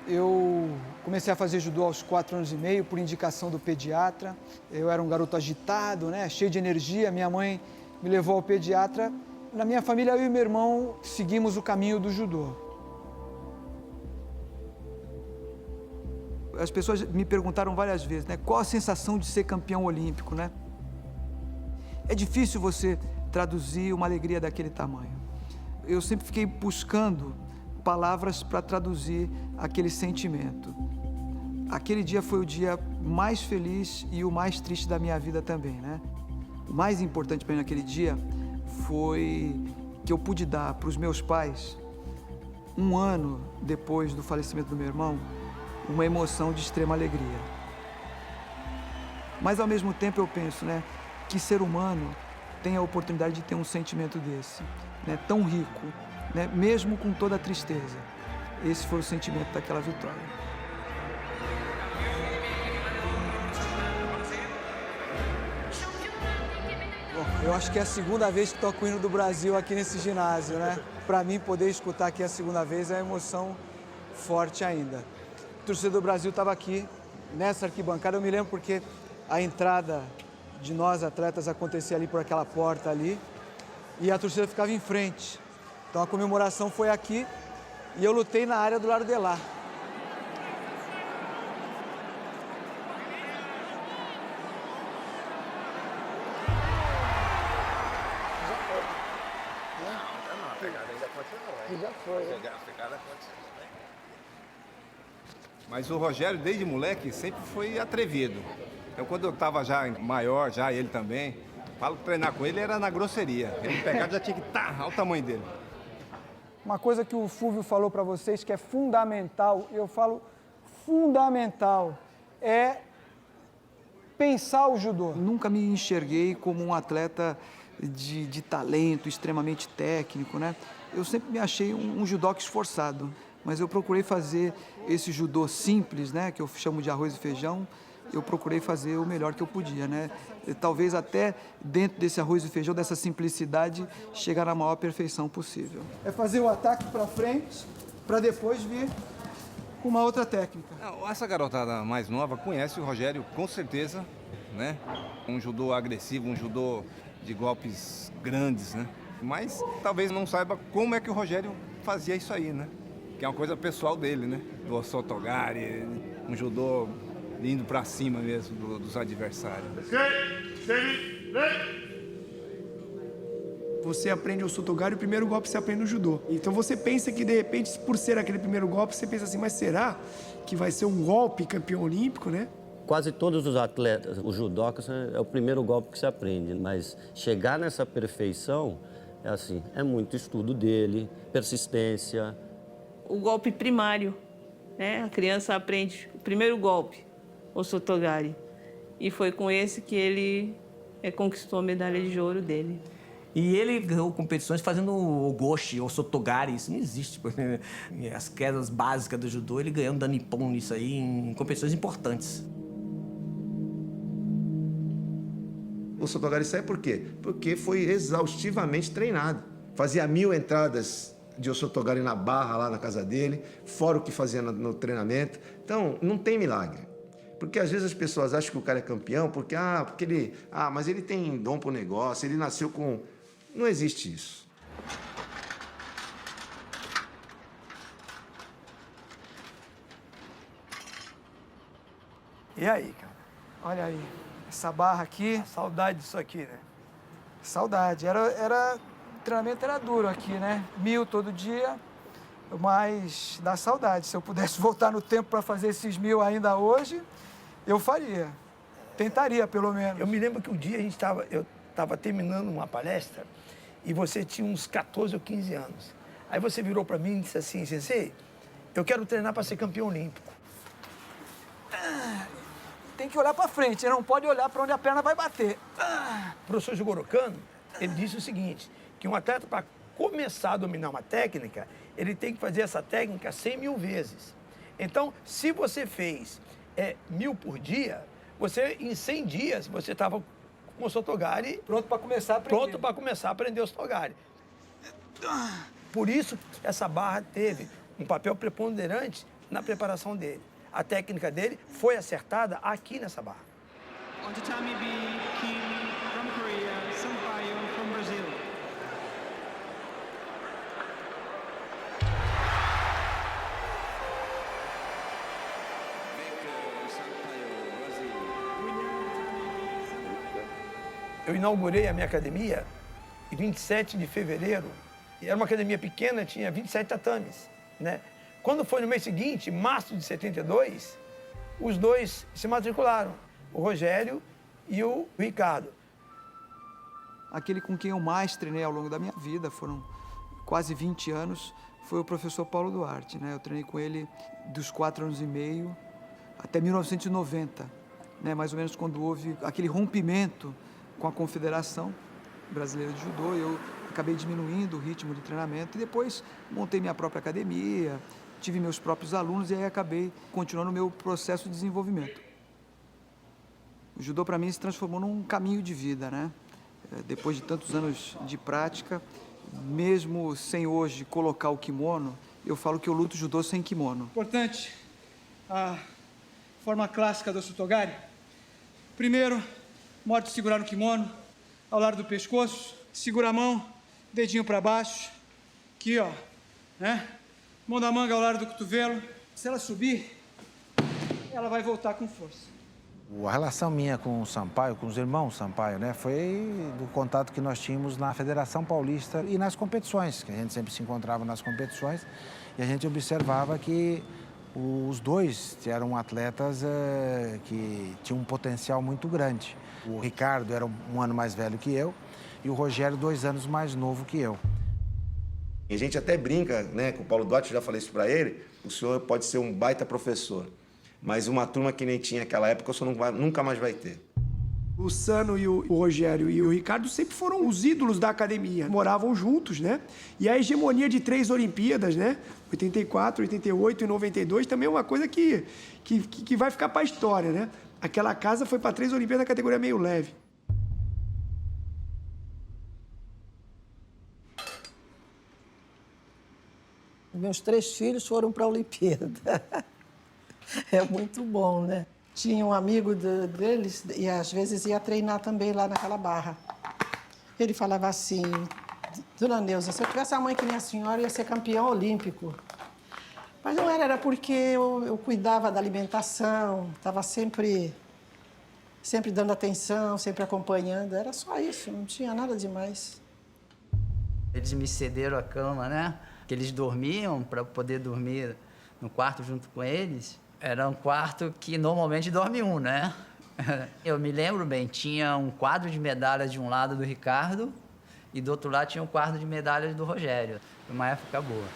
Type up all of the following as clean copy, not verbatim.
Eu comecei a fazer judô aos 4 anos e meio, por indicação do pediatra. Eu era um garoto agitado, né, cheio de energia. Minha mãe me levou ao pediatra. Na minha família, eu e meu irmão seguimos o caminho do judô. As pessoas me perguntaram várias vezes, né, qual a sensação de ser campeão olímpico, né? É difícil você traduzir uma alegria daquele tamanho. Eu sempre fiquei buscando palavras para traduzir aquele sentimento. Aquele dia foi o dia mais feliz e o mais triste da minha vida também, né? O mais importante para mim naquele dia foi que eu pude dar para os meus pais, um ano depois do falecimento do meu irmão, uma emoção de extrema alegria. Mas, ao mesmo tempo, eu penso, né, que ser humano tem a oportunidade de ter um sentimento desse, né, tão rico, né, mesmo com toda a tristeza. Esse foi o sentimento daquela vitória. Bom, eu acho que é a segunda vez que toco o hino do Brasil aqui nesse ginásio, né? Para mim, poder escutar aqui a segunda vez é uma emoção forte ainda. O torcedor do Brasil estava aqui, nessa arquibancada. Eu me lembro porque a entrada de nós, atletas, acontecia ali por aquela porta ali. E a torcida ficava em frente. Então a comemoração foi aqui e eu lutei na área do lado de lá. Não, a pegada ainda continua. Já foi, né? A pegada continua. Mas o Rogério, desde moleque, sempre foi atrevido. Então, quando eu estava já maior, já ele também, falo que treinar com ele era na grosseria. Ele pegava já tinha que olha o tamanho dele. Uma coisa que o Fúvio falou para vocês que é fundamental, eu falo fundamental, é pensar o judô. Nunca me enxerguei como um atleta de talento, extremamente técnico, né? Eu sempre me achei um judoca esforçado, mas eu procurei fazer esse judô simples, né, que eu chamo de arroz e feijão. Eu procurei fazer o melhor que eu podia, né? E talvez até dentro desse arroz e feijão, dessa simplicidade, chegar na maior perfeição possível. É fazer o ataque para frente, para depois vir com uma outra técnica. Essa garotada mais nova conhece o Rogério, com certeza, né? Um judô agressivo, um judô de golpes grandes, né? Mas talvez não saiba como é que o Rogério fazia isso aí, né? Que é uma coisa pessoal dele, né? Do Osotogari, um judô indo pra cima mesmo dos adversários. Você aprende o Osotogari, o primeiro golpe você aprende no judô. Então você pensa que, de repente, por ser aquele primeiro golpe, você pensa assim, mas será que vai ser um golpe campeão olímpico, né? Quase todos os atletas, os judocas, é o primeiro golpe que se aprende, mas chegar nessa perfeição, é assim, é muito estudo dele, persistência. O golpe primário, né? A criança aprende o primeiro golpe, o Sotogari. E foi com esse que ele conquistou a medalha de ouro dele. E ele ganhou competições fazendo o goshi, o Sotogari, isso não existe. As quedas básicas do judô, ele ganhando da Nippon nisso aí, em competições importantes. O Sotogari sai por quê? Porque foi exaustivamente treinado. Fazia 1000 entradas de Osotogari na barra lá na casa dele, fora o que fazia no treinamento. Então, não tem milagre. Porque às vezes as pessoas acham que o cara é campeão porque ele... mas ele tem dom pro negócio, ele nasceu com... Não existe isso. E aí, cara? Olha aí, essa barra aqui, Saudade disso aqui, né? saudade. O treinamento era duro aqui, né? 1000 todo dia, mas dá saudade. Se eu pudesse voltar no tempo para fazer esses 1000 ainda hoje, eu faria. Tentaria, pelo menos. Eu me lembro que um dia eu estava terminando uma palestra e você tinha uns 14 ou 15 anos. Aí você virou para mim e disse assim, Sensei, eu quero treinar para ser campeão olímpico. Tem que olhar para frente, não pode olhar para onde a perna vai bater. O professor Jigoro Kano, ele disse o seguinte, que um atleta, para começar a dominar uma técnica, ele tem que fazer essa técnica 100.000 vezes. Então, se você fez 1000 por dia, você, em 100 dias, você estava com o Sotogari... Pronto para começar a aprender. Pronto para começar a aprender o Sotogari. Por isso, essa barra teve um papel preponderante na preparação dele. A técnica dele foi acertada aqui nessa barra. On tatami B, Kim from Korea, Sampaio from Brazil. Eu inaugurei a minha academia em 27 de fevereiro. E era uma academia pequena, tinha 27 tatames, né? Quando foi no mês seguinte, março de 72, os dois se matricularam, o Rogério e o Ricardo. Aquele com quem eu mais treinei ao longo da minha vida, foram quase 20 anos, foi o professor Paulo Duarte, né? Eu treinei com ele dos 4 anos e meio até 1990, né? Mais ou menos quando houve aquele rompimento com a Confederação Brasileira de Judô. Eu acabei diminuindo o ritmo de treinamento e depois montei minha própria academia, tive meus próprios alunos e aí acabei continuando o meu processo de desenvolvimento. O judô para mim se transformou num caminho de vida, né? Depois de tantos anos de prática, mesmo sem hoje colocar o kimono, eu falo que eu luto judô sem kimono. Importante, a forma clássica do Sotogari. Primeiro, modo de segurar o kimono, ao lado do pescoço, segura a mão, dedinho para baixo, aqui ó, né? Mão da manga ao lado do cotovelo. Se ela subir, ela vai voltar com força. A relação minha com o Sampaio, com os irmãos Sampaio, né, foi do contato que nós tínhamos na Federação Paulista e nas competições, que a gente sempre se encontrava nas competições, e a gente observava que os dois eram atletas que tinham um potencial muito grande. O Ricardo era um ano mais velho que eu e o Rogério 2 anos mais novo que eu. E a gente até brinca, né, com o Paulo Duarte, eu já falei isso para ele, o senhor pode ser um baita professor, mas uma turma que nem tinha naquela época, o senhor nunca mais vai ter. O Sano e o Rogério e o Ricardo sempre foram os ídolos da academia. Moravam juntos, né? E a hegemonia de 3 Olimpíadas, né? 84, 88 e 92 também é uma coisa que vai ficar para a história, né? Aquela casa foi para 3 Olimpíadas na categoria meio leve. Meus 3 filhos foram para a Olimpíada. É muito bom, né? Tinha um amigo deles e às vezes ia treinar também lá naquela barra. Ele falava assim, Dona Neuza, se eu tivesse a mãe que nem a senhora, eu ia ser campeão olímpico. Mas não era porque eu cuidava da alimentação, estava sempre dando atenção, sempre acompanhando. Era só isso, não tinha nada demais. Eles me cederam a cama, né? Que eles dormiam para poder dormir no quarto junto com eles. Era um quarto que normalmente dorme um, né? Eu me lembro bem, tinha um quadro de medalhas de um lado do Ricardo e do outro lado tinha um quadro de medalhas do Rogério. Foi uma época boa.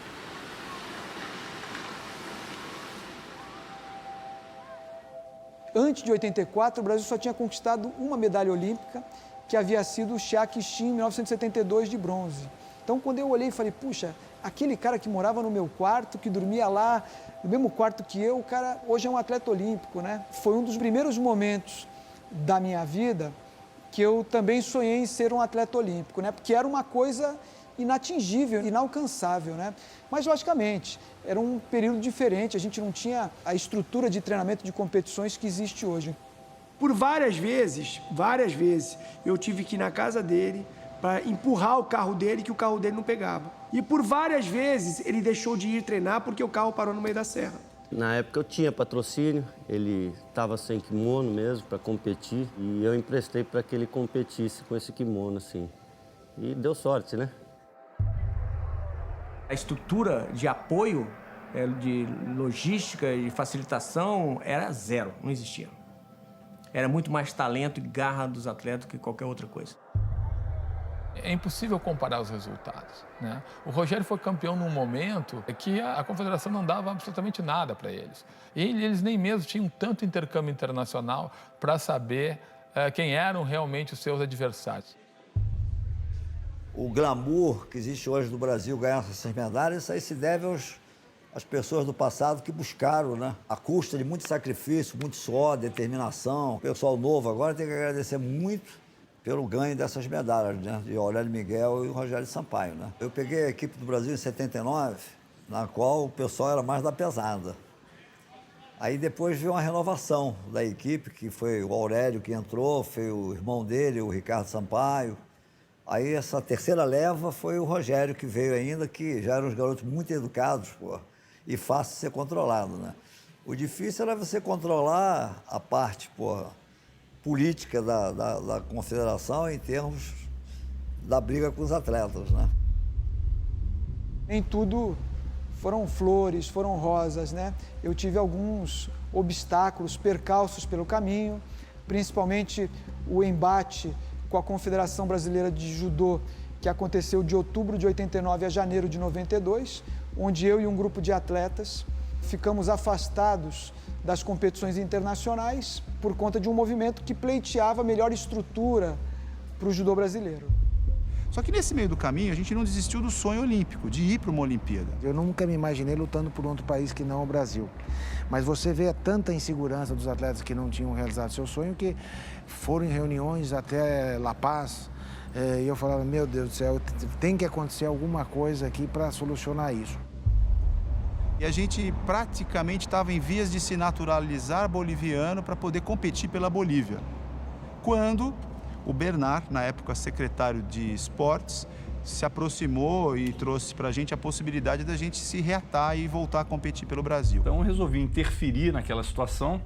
Antes de 84, o Brasil só tinha conquistado uma medalha olímpica, que havia sido o Chiaki Shin, em 1972, de bronze. Então, quando eu olhei e falei, puxa, aquele cara que morava no meu quarto, que dormia lá, no mesmo quarto que eu, o cara hoje é um atleta olímpico, né? Foi um dos primeiros momentos da minha vida que eu também sonhei em ser um atleta olímpico, né? Porque era uma coisa inatingível, inalcançável, né? Mas, logicamente, era um período diferente, a gente não tinha a estrutura de treinamento de competições que existe hoje. Por várias vezes, eu tive que ir na casa dele para empurrar o carro dele, que o carro dele não pegava. E por várias vezes ele deixou de ir treinar porque o carro parou no meio da serra. Na época eu tinha patrocínio, ele estava sem kimono mesmo para competir e eu emprestei para que ele competisse com esse kimono, assim. E deu sorte, né? A estrutura de apoio, de logística e facilitação era zero, não existia. Era muito mais talento e garra dos atletas que qualquer outra coisa. É impossível comparar os resultados, né? O Rogério foi campeão num momento que a confederação não dava absolutamente nada para eles. E eles nem mesmo tinham tanto intercâmbio internacional para saber quem eram realmente os seus adversários. O glamour que existe hoje no Brasil ganhar essas medalhas, isso aí se deve às pessoas do passado que buscaram, né? À custa de muito sacrifício, muito suor, determinação. O pessoal novo agora tem que agradecer muito pelo ganho dessas medalhas, né? De Aurélio Miguel e o Rogério Sampaio, né? Eu peguei a equipe do Brasil em 79, na qual o pessoal era mais da pesada. Aí depois veio uma renovação da equipe, que foi o Aurélio que entrou, foi o irmão dele, o Ricardo Sampaio. Aí essa terceira leva foi o Rogério que veio ainda, que já eram uns garotos muito educados, pô, e fácil de ser controlado, né? O difícil era você controlar a parte, pô, política da confederação em termos da briga com os atletas, né? Nem tudo foram flores, foram rosas, né? Eu tive alguns obstáculos, percalços pelo caminho, principalmente o embate com a Confederação Brasileira de Judô, que aconteceu de outubro de 89 a janeiro de 92, onde eu e um grupo de atletas ficamos afastados das competições internacionais por conta de um movimento que pleiteava melhor estrutura para o judô brasileiro. Só que nesse meio do caminho, a gente não desistiu do sonho olímpico, de ir para uma Olimpíada. Eu nunca me imaginei lutando por outro país que não o Brasil. Mas você vê tanta insegurança dos atletas que não tinham realizado seu sonho, que foram em reuniões até La Paz, e eu falava, meu Deus do céu, tem que acontecer alguma coisa aqui para solucionar isso. E a gente praticamente estava em vias de se naturalizar boliviano para poder competir pela Bolívia. Quando o Bernard, na época secretário de esportes, se aproximou e trouxe para a gente a possibilidade da gente se reatar e voltar a competir pelo Brasil. Então eu resolvi interferir naquela situação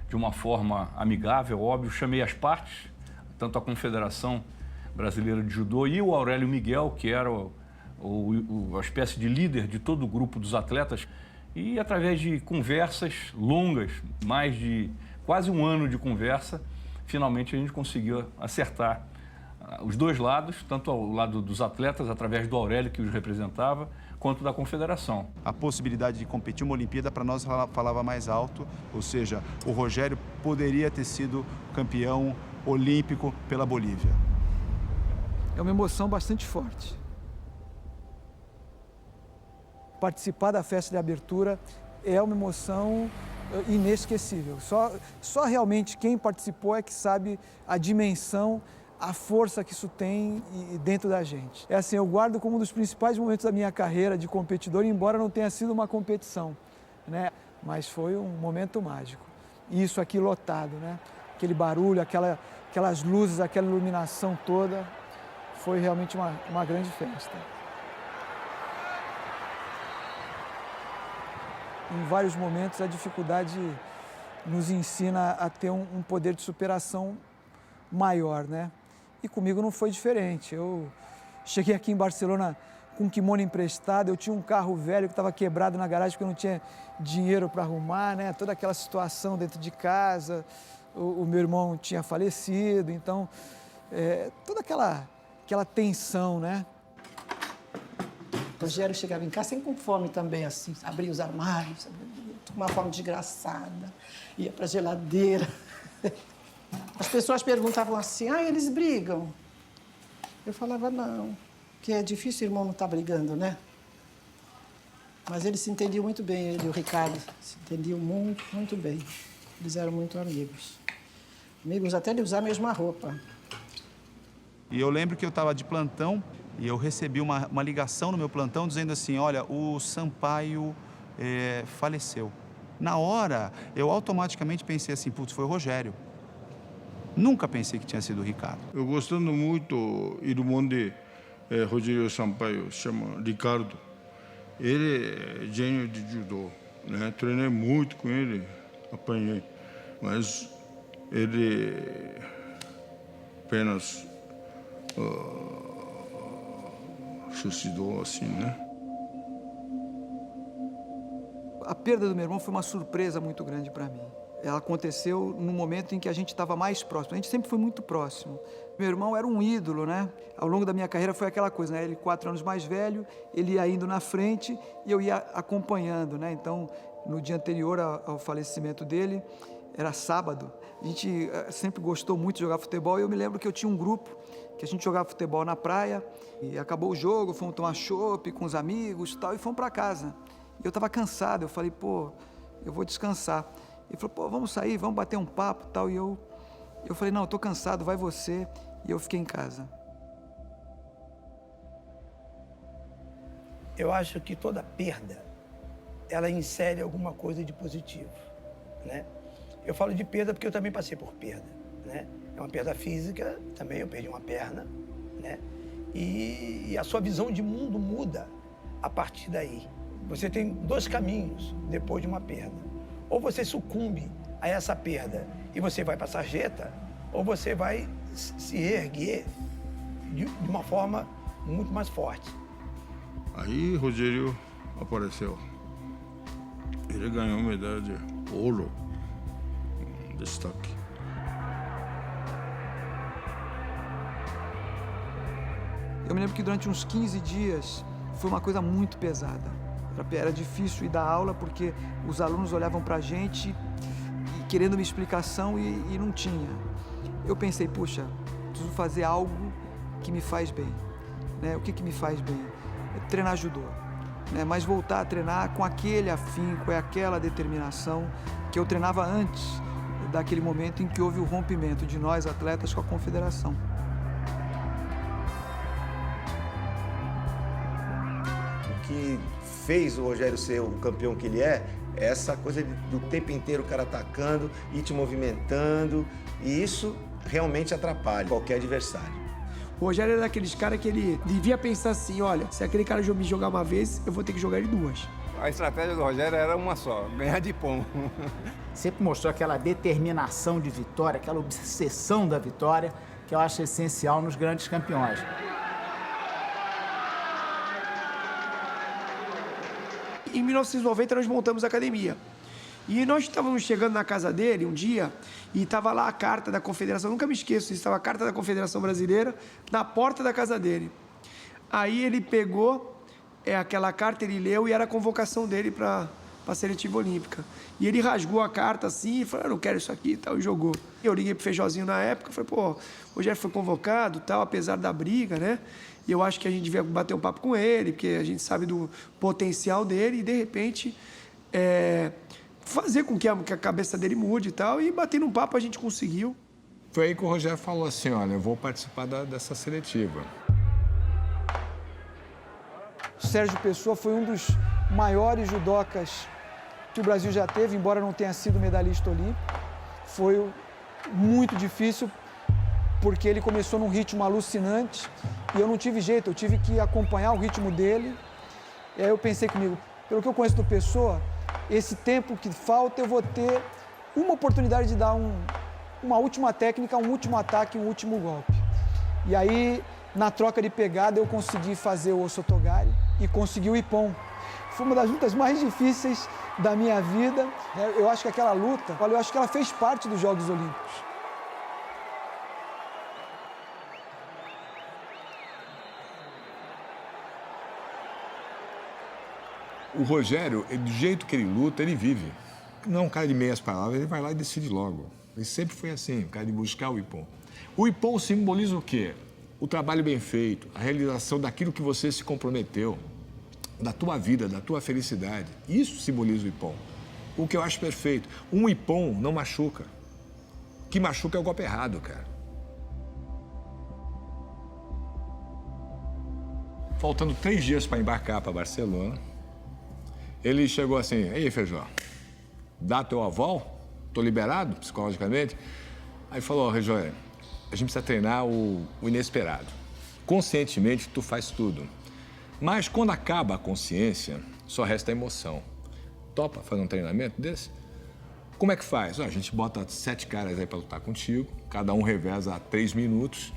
de uma forma amigável, óbvio, chamei as partes, tanto a Confederação Brasileira de Judô e o Aurélio Miguel, que era a espécie de líder de todo o grupo dos atletas, e através de conversas longas, mais de quase um ano de conversa, finalmente a gente conseguiu acertar os dois lados, tanto ao lado dos atletas, através do Aurélio, que os representava, quanto da confederação. A possibilidade de competir uma Olimpíada para nós falava mais alto, ou seja, o Rogério poderia ter sido campeão olímpico pela Bolívia. É uma emoção bastante forte. Participar da festa de abertura é uma emoção inesquecível. Só realmente quem participou é que sabe a dimensão, a força que isso tem dentro da gente. É assim, eu guardo como um dos principais momentos da minha carreira de competidor, embora não tenha sido uma competição, né? Mas foi um momento mágico. E isso aqui lotado, né? Aquele barulho, aquelas luzes, aquela iluminação toda, foi realmente uma grande festa. Em vários momentos, a dificuldade nos ensina a ter um poder de superação maior, né? E comigo não foi diferente. Eu cheguei aqui em Barcelona com um kimono emprestado, eu tinha um carro velho que estava quebrado na garagem porque eu não tinha dinheiro para arrumar, né? Toda aquela situação dentro de casa, o meu irmão tinha falecido, então, toda aquela tensão, né? O Rogério chegava em casa sempre com fome também, assim, abria os armários, com uma fome desgraçada, ia para a geladeira. As pessoas perguntavam assim, eles brigam? Eu falava, não, que é difícil o irmão não estar brigando, né? Mas eles se entendiam muito bem, ele e o Ricardo, se entendiam muito, muito bem. Eles eram muito amigos. Amigos até de usar a mesma roupa. E eu lembro que eu estava de plantão e eu recebi uma ligação no meu plantão dizendo assim, olha, o Sampaio faleceu. Na hora, eu automaticamente pensei assim, putz, foi o Rogério. Nunca pensei que tinha sido o Ricardo. Eu gostando muito, o irmão de Rogério Sampaio, chama Ricardo. Ele é gênio de judô, né? Treinei muito com ele, apanhei. Mas ele apenas suicidou assim, né? A perda do meu irmão foi uma surpresa muito grande para mim. Ela aconteceu no momento em que a gente estava mais próximo. A gente sempre foi muito próximo. Meu irmão era um ídolo, né? Ao longo da minha carreira foi aquela coisa, né? Ele 4 anos mais velho, ele ia indo na frente e eu ia acompanhando, né? Então, no dia anterior ao falecimento dele, era sábado. A gente sempre gostou muito de jogar futebol e eu me lembro que eu tinha um grupo que a gente jogava futebol na praia e acabou o jogo, fomos tomar chopp com os amigos e tal e fomos para casa. E eu estava cansado, eu falei, pô, eu vou descansar. Ele falou, pô, vamos sair, vamos bater um papo e tal. E eu falei, não, eu tô cansado, vai você. E eu fiquei em casa. Eu acho que toda perda, ela insere alguma coisa de positivo. né? Eu falo de perda porque eu também passei por perda, né? É uma perda física, também eu perdi uma perna, né? E a sua visão de mundo muda a partir daí. Você tem dois caminhos depois de uma perda. Ou você sucumbe a essa perda e você vai para a sarjeta, ou você vai se erguer de uma forma muito mais forte. Aí Rogério apareceu. Ele ganhou medalha de ouro, destaque. Eu me lembro que durante uns 15 dias foi uma coisa muito pesada. Era difícil ir dar aula porque os alunos olhavam para a gente e querendo uma explicação e não tinha. Eu pensei, puxa, preciso fazer algo que me faz bem. Né? O que me faz bem? Treinar judô. Né? Mas voltar a treinar com aquele afinco, aquela determinação que eu treinava antes daquele momento em que houve o rompimento de nós, atletas, com a confederação. O que fez o Rogério ser o campeão que ele é essa coisa do tempo inteiro o cara atacando e te movimentando, e isso realmente atrapalha qualquer adversário. O Rogério era daqueles caras que ele devia pensar assim, olha, se aquele cara me jogar uma vez, eu vou ter que jogar ele duas. A estratégia do Rogério era uma só, ganhar de pão. Sempre mostrou aquela determinação de vitória, aquela obsessão da vitória, que eu acho essencial nos grandes campeões. Em 1990 nós montamos a academia. E nós estávamos chegando na casa dele um dia e estava lá a carta da Confederação, nunca me esqueço, estava a carta da Confederação Brasileira na porta da casa dele. Aí ele pegou aquela carta, ele leu e era a convocação dele para a seletiva olímpica. E ele rasgou a carta assim e falou, não quero isso aqui e tal, e jogou. Eu liguei pro Feijózinho na época, falei, pô, o Jeff foi convocado tal, apesar da briga, né? E eu acho que a gente devia bater um papo com ele, porque a gente sabe do potencial dele e, de repente, fazer com que a cabeça dele mude e tal. E bater num papo a gente conseguiu. Foi aí que o Rogério falou assim, olha, eu vou participar dessa seletiva. O Sérgio Pessoa foi um dos maiores judocas que o Brasil já teve, embora não tenha sido medalhista olímpico. Foi muito difícil, porque ele começou num ritmo alucinante e eu não tive jeito, eu tive que acompanhar o ritmo dele. E aí eu pensei comigo, pelo que eu conheço do Pessoa, esse tempo que falta eu vou ter uma oportunidade de dar uma última técnica, um último ataque, um último golpe. E aí, na troca de pegada, eu consegui fazer o Osotogari e consegui o Ippon. Foi uma das lutas mais difíceis da minha vida. Eu acho que aquela luta, eu acho que ela fez parte dos Jogos Olímpicos. O Rogério, do jeito que ele luta, ele vive. Não é um cara de meias palavras, ele vai lá e decide logo. Ele sempre foi assim, um cara de buscar o Ippon. O Ippon simboliza o quê? O trabalho bem feito, a realização daquilo que você se comprometeu, da tua vida, da tua felicidade. Isso simboliza o Ippon. O que eu acho perfeito. Um Ippon não machuca. O que machuca é o golpe errado, cara. Faltando 3 dias para embarcar para Barcelona, ele chegou assim, ei, Feijó, dá teu aval? Tô liberado psicologicamente? Aí falou, Rogério, a gente precisa treinar o inesperado. Conscientemente, tu faz tudo. Mas quando acaba a consciência, só resta a emoção. Topa fazer um treinamento desse? Como é que faz? A gente bota 7 caras aí para lutar contigo, cada um reveza 3 minutos,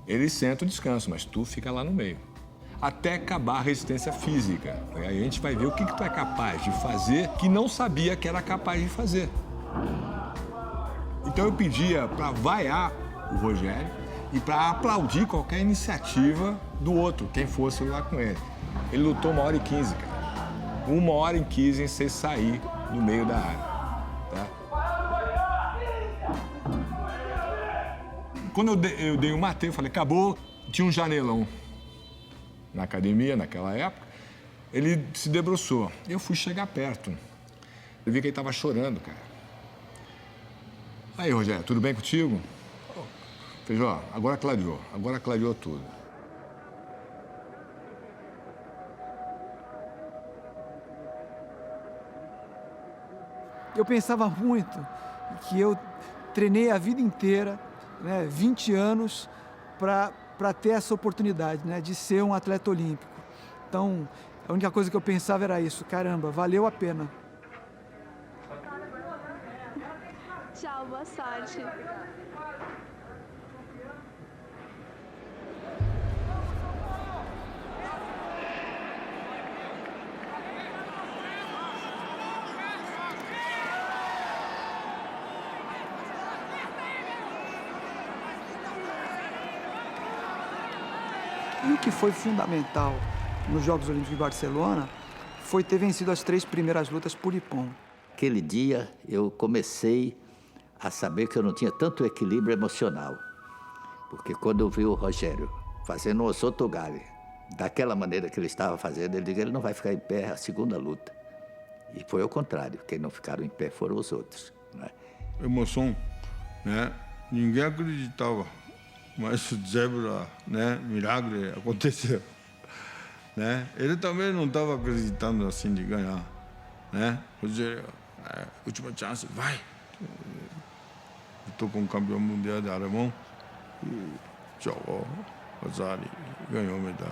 eles sentam e descansam, mas tu fica lá no meio. Até acabar a resistência física. Aí a gente vai ver o que tu é capaz de fazer que não sabia que era capaz de fazer. Então eu pedia para vaiar o Rogério e para aplaudir qualquer iniciativa do outro, quem fosse lá com ele. Ele lutou 1h15, cara. 1h15 sem sair do meio da área. Tá? Quando eu dei o mate, eu falei, acabou, tinha um janelão na academia, naquela época, ele se debruçou. Eu fui chegar perto. Eu vi que ele estava chorando, cara. Aí, Rogério, tudo bem contigo? Feijó, agora clareou tudo. Eu pensava muito que eu treinei a vida inteira, né, 20 anos, para ter essa oportunidade, né, de ser um atleta olímpico. Então, a única coisa que eu pensava era isso: caramba, valeu a pena. Tchau, boa sorte. E o que foi fundamental nos Jogos Olímpicos de Barcelona foi ter vencido as 3 primeiras lutas por ippon. Aquele dia eu comecei a saber que eu não tinha tanto equilíbrio emocional. Porque quando eu vi o Rogério fazendo o Sotogari, daquela maneira que ele estava fazendo, ele disse que ele não vai ficar em pé a segunda luta. E foi ao contrário, quem não ficaram em pé foram os outros. Né? Emoção, né? Ninguém acreditava. Mas o zebra, né, milagre aconteceu, né? Ele também não estava acreditando assim de ganhar, né? Rogério, última chance, vai. Estou com o campeão mundial de alemão e jogou, Rosari ganhou medalha.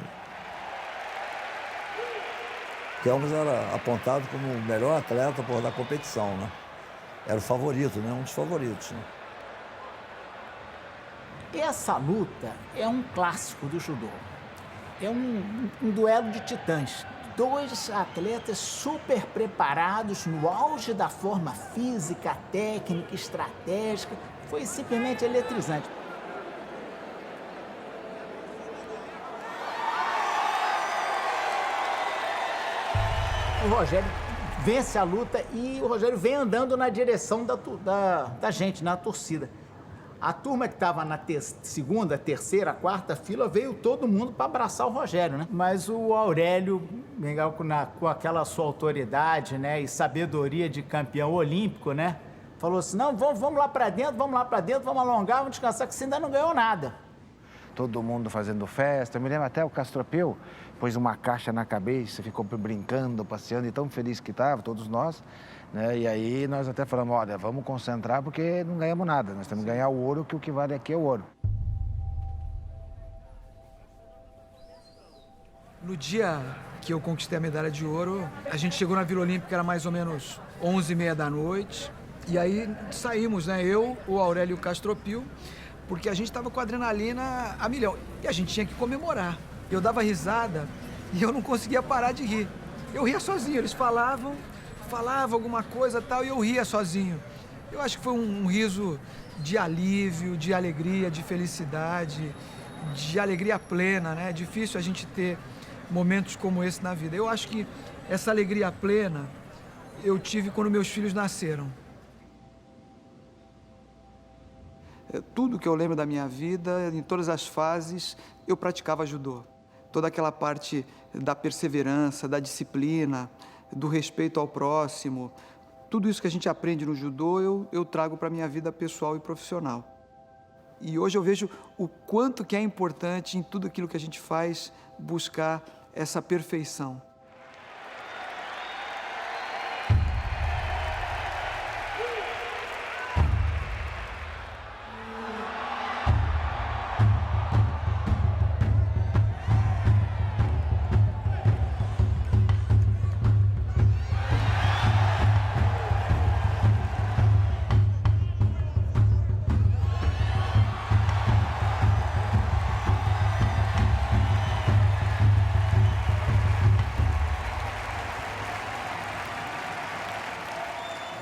Kelmas era apontado como o melhor atleta da competição, né? Era o favorito, né? Um dos favoritos, né? Essa luta é um clássico do judô. É um duelo de titãs. 2 atletas super preparados, no auge da forma física, técnica, estratégica. Foi simplesmente eletrizante. O Rogério vence a luta e o Rogério vem andando na direção da gente, na torcida. A turma que estava na segunda, terceira, quarta fila, veio todo mundo para abraçar o Rogério, né? Mas o Aurélio, com aquela sua autoridade, né, e sabedoria de campeão olímpico, né, falou assim: não, vamos lá para dentro, vamos alongar, vamos descansar, que você ainda não ganhou nada. Todo mundo fazendo festa. Eu me lembro até o Castropeu pôs uma caixa na cabeça, ficou brincando, passeando, e tão feliz que estava, todos nós. Né? E aí nós até falamos: olha, vamos concentrar porque não ganhamos nada, nós temos que ganhar o ouro, que o que vale aqui é o ouro. No dia que eu conquistei a medalha de ouro, a gente chegou na Vila Olímpica, era mais ou menos 11h30 da noite, e aí saímos, né, eu, o Aurélio e o Castropil, porque a gente estava com a adrenalina a milhão, e a gente tinha que comemorar. Eu dava risada e eu não conseguia parar de rir. Eu ria sozinho, eles falavam alguma coisa tal, e eu ria sozinho. Eu acho que foi um riso de alívio, de alegria, de felicidade, de alegria plena, né? É difícil a gente ter momentos como esse na vida. Eu acho que essa alegria plena eu tive quando meus filhos nasceram. Tudo que eu lembro da minha vida, em todas as fases, eu praticava judô. Toda aquela parte da perseverança, da disciplina, do respeito ao próximo, tudo isso que a gente aprende no judô, eu trago para a minha vida pessoal e profissional. E hoje eu vejo o quanto que é importante em tudo aquilo que a gente faz buscar essa perfeição.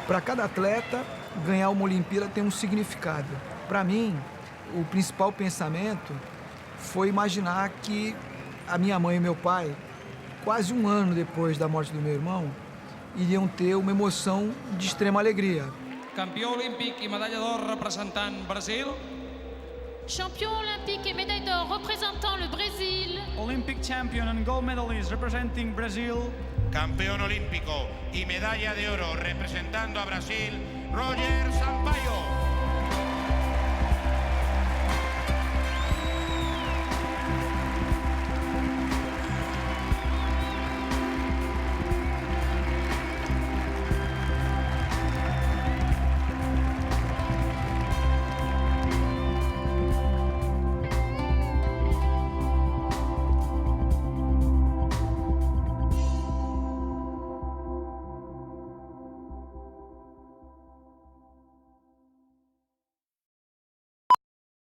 Para cada atleta, ganhar uma Olimpíada tem um significado. Para mim, o principal pensamento foi imaginar que a minha mãe e meu pai, quase um ano depois da morte do meu irmão, iriam ter uma emoção de extrema alegria. Campeão olímpico e medalha de ouro representando Brasil. Champion olympique et médaille d'or représentant le Brésil. Olympic champion and gold medalist representing Brazil. Campeón olímpico y medalla de oro representando a Brasil, Roger Sampaio.